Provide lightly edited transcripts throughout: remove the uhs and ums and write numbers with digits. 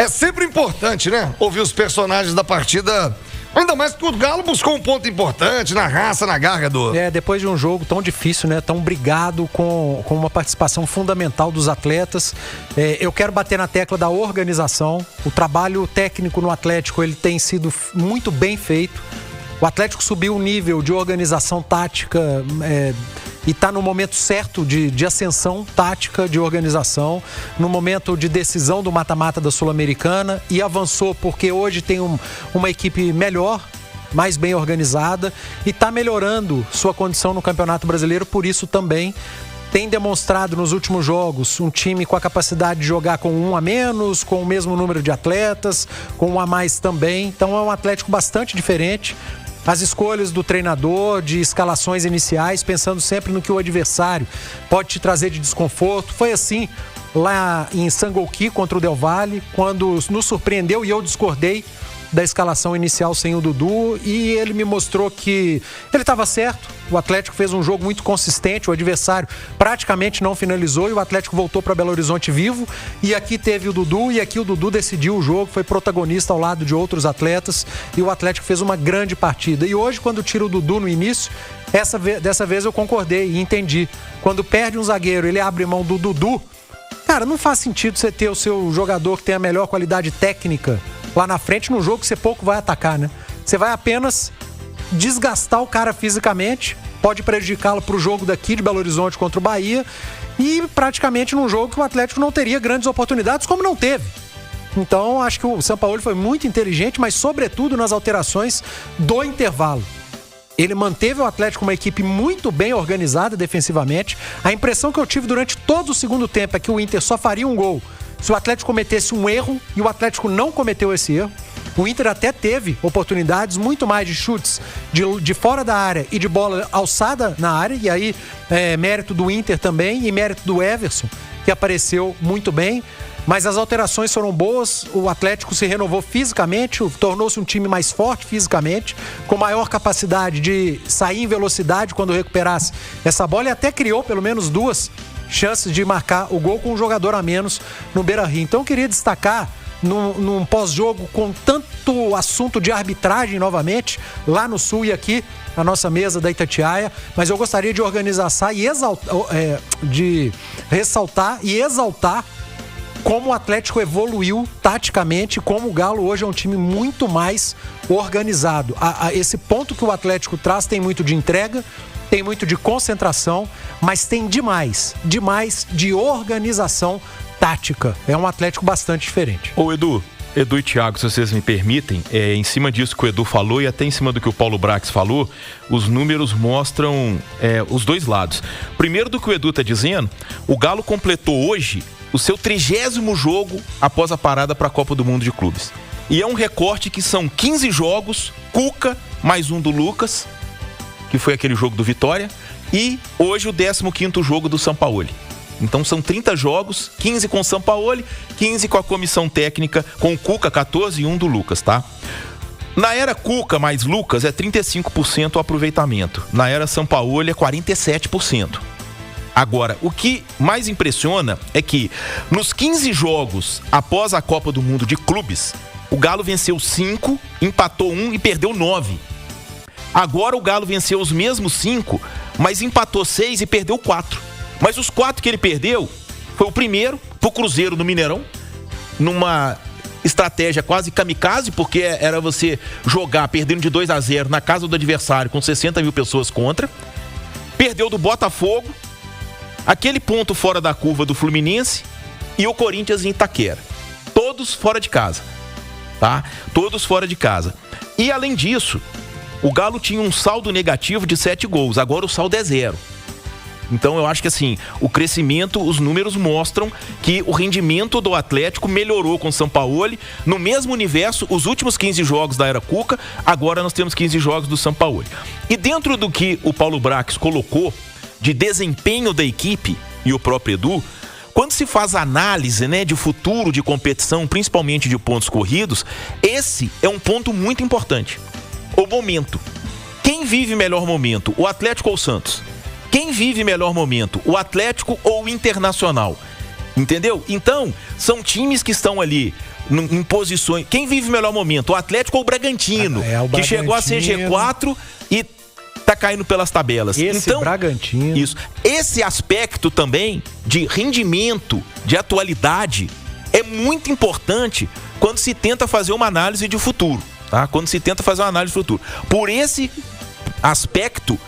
É sempre importante, né? Ouvir os personagens da partida. Ainda mais que o Galo buscou um ponto importante na raça, na garra do... Depois de um jogo tão difícil, né? Tão brigado, com uma participação fundamental dos atletas. Eu quero bater na tecla da organização. O trabalho técnico no Atlético, ele tem sido muito bem feito. O Atlético subiu o nível de organização tática e está no momento certo de ascensão tática, de organização, no momento de decisão do mata-mata da Sul-Americana, e avançou porque hoje tem uma equipe melhor, mais bem organizada, e está melhorando sua condição no Campeonato Brasileiro. Por isso também tem demonstrado nos últimos jogos um time com a capacidade de jogar com um a menos, com o mesmo número de atletas, com um a mais também. Então é um Atlético bastante diferente. As escolhas do treinador, de escalações iniciais, pensando sempre no que o adversário pode te trazer de desconforto. Foi assim lá em Sangolquí contra o Del Valle, quando nos surpreendeu e eu discordei da escalação inicial sem o Dudu, e ele me mostrou que ele estava certo. O Atlético fez um jogo muito consistente, o adversário praticamente não finalizou e o Atlético voltou para Belo Horizonte vivo, e aqui teve o Dudu, e aqui o Dudu decidiu o jogo, foi protagonista ao lado de outros atletas, e o Atlético fez uma grande partida. E hoje, quando tira o Dudu no início, dessa vez eu concordei e entendi. Quando perde um zagueiro, ele abre mão do Dudu. Cara, não faz sentido você ter o seu jogador que tem a melhor qualidade técnica lá na frente num jogo que você pouco vai atacar, né? Você vai apenas desgastar o cara fisicamente, pode prejudicá-lo pro jogo daqui de Belo Horizonte contra o Bahia, e praticamente num jogo que o Atlético não teria grandes oportunidades, como não teve. Então, acho que o Sampaoli foi muito inteligente, mas sobretudo nas alterações do intervalo. Ele manteve o Atlético uma equipe muito bem organizada defensivamente. A impressão que eu tive durante todo o segundo tempo é que o Inter só faria um gol se o Atlético cometesse um erro, e o Atlético não cometeu esse erro. O Inter até teve oportunidades, muito mais de chutes de fora da área e de bola alçada na área, e aí mérito do Inter também e mérito do Everson, que apareceu muito bem. Mas as alterações foram boas, o Atlético se renovou fisicamente, tornou-se um time mais forte fisicamente, com maior capacidade de sair em velocidade quando recuperasse essa bola, e até criou pelo menos 2 chances de marcar o gol com um jogador a menos no Beira-Rio. Então eu queria destacar, num pós-jogo com tanto assunto de arbitragem novamente, lá no Sul e aqui na nossa mesa da Itatiaia, mas eu gostaria de organizar e de ressaltar e exaltar como o Atlético evoluiu taticamente, como o Galo hoje é um time muito mais organizado. Esse ponto que o Atlético traz tem muito de entrega, tem muito de concentração, mas tem demais de organização tática. É um Atlético bastante diferente. Ô Edu e Thiago, se vocês me permitem, em cima disso que o Edu falou e até em cima do que o Paulo Brax falou, os números mostram os dois lados. Primeiro, do que o Edu está dizendo, o Galo completou hoje o seu 30º jogo após a parada para a Copa do Mundo de Clubes. E é um recorte que são 15 jogos, Cuca, mais um do Lucas, que foi aquele jogo do Vitória, e hoje o 15º jogo do Sampaoli. Então são 30 jogos, 15 com o Sampaoli, 15 com a comissão técnica, com o Cuca, 14 e um do Lucas, tá? Na era Cuca mais Lucas é 35% o aproveitamento. Na era Sampaoli é 47%. Agora, o que mais impressiona é que nos 15 jogos após a Copa do Mundo de Clubes, o Galo venceu 5, empatou 1 e perdeu 9. Agora o Galo venceu os mesmos 5, mas empatou 6 e perdeu 4. Mas os 4 que ele perdeu foi o primeiro pro Cruzeiro no Mineirão, numa estratégia quase kamikaze, porque era você jogar perdendo de 2-0 na casa do adversário com 60 mil pessoas contra. Perdeu do Botafogo, aquele ponto fora da curva do Fluminense e o Corinthians em Itaquera. Todos fora de casa, tá? Todos fora de casa. E além disso, o Galo tinha um saldo negativo de 7 gols, agora o saldo é 0. Então eu acho que assim, o crescimento, os números mostram que o rendimento do Atlético melhorou com o Sampaoli. No mesmo universo, os últimos 15 jogos da era Cuca, agora nós temos 15 jogos do Sampaoli. E dentro do que o Paulo Brax colocou de desempenho da equipe e o próprio Edu, quando se faz análise, né, de futuro de competição, principalmente de pontos corridos, esse é um ponto muito importante. O momento. Quem vive melhor momento, o Atlético ou o Santos? Quem vive melhor momento, o Atlético ou o Internacional? Entendeu? Então, são times que estão ali em posições. Quem vive o melhor momento? O Atlético ou o Bragantino? Que chegou a ser G4 e tá caindo pelas tabelas. Bragantino. Isso. Esse aspecto também de rendimento, de atualidade, é muito importante quando se tenta fazer uma análise de futuro, tá? Quando se tenta fazer uma análise de futuro. Por esse aspecto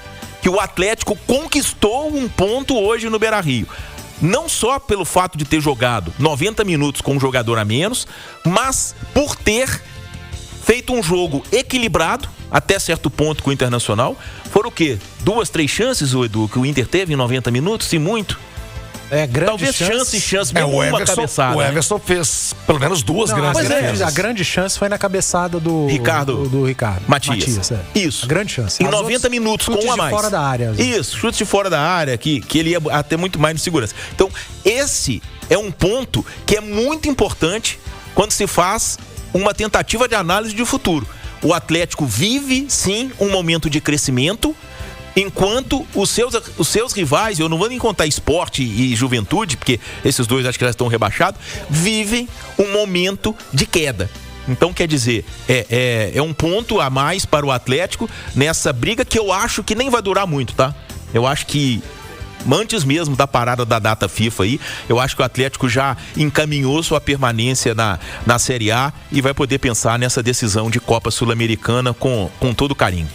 que o Atlético conquistou um ponto hoje no Beira-Rio. Não só pelo fato de ter jogado 90 minutos com um jogador a menos, mas por ter feito um jogo equilibrado, até certo ponto com o Internacional. Foram o quê? 2, 3 chances, Edu, que o Inter teve em 90 minutos, se muito? Talvez chance, mesmo uma cabeçada. O Everson fez pelo menos 2 grandes chances. A grande chance foi na cabeçada do Ricardo. Do Ricardo Matias. Isso. A grande chance. Em 90 minutos, com um a mais. Chute de fora da área. Isso, chute de fora da área, que ele ia até muito mais de segurança. Então, esse é um ponto que é muito importante quando se faz uma tentativa de análise de futuro. O Atlético vive, sim, um momento de crescimento, enquanto os seus rivais, eu não vou nem contar Sport e Juventude, porque esses dois acho que já estão rebaixados, vivem um momento de queda. Então, quer dizer, é um ponto a mais para o Atlético nessa briga que eu acho que nem vai durar muito, tá? Eu acho que antes mesmo da parada da data FIFA aí, eu acho que o Atlético já encaminhou sua permanência na Série A e vai poder pensar nessa decisão de Copa Sul-Americana com todo carinho.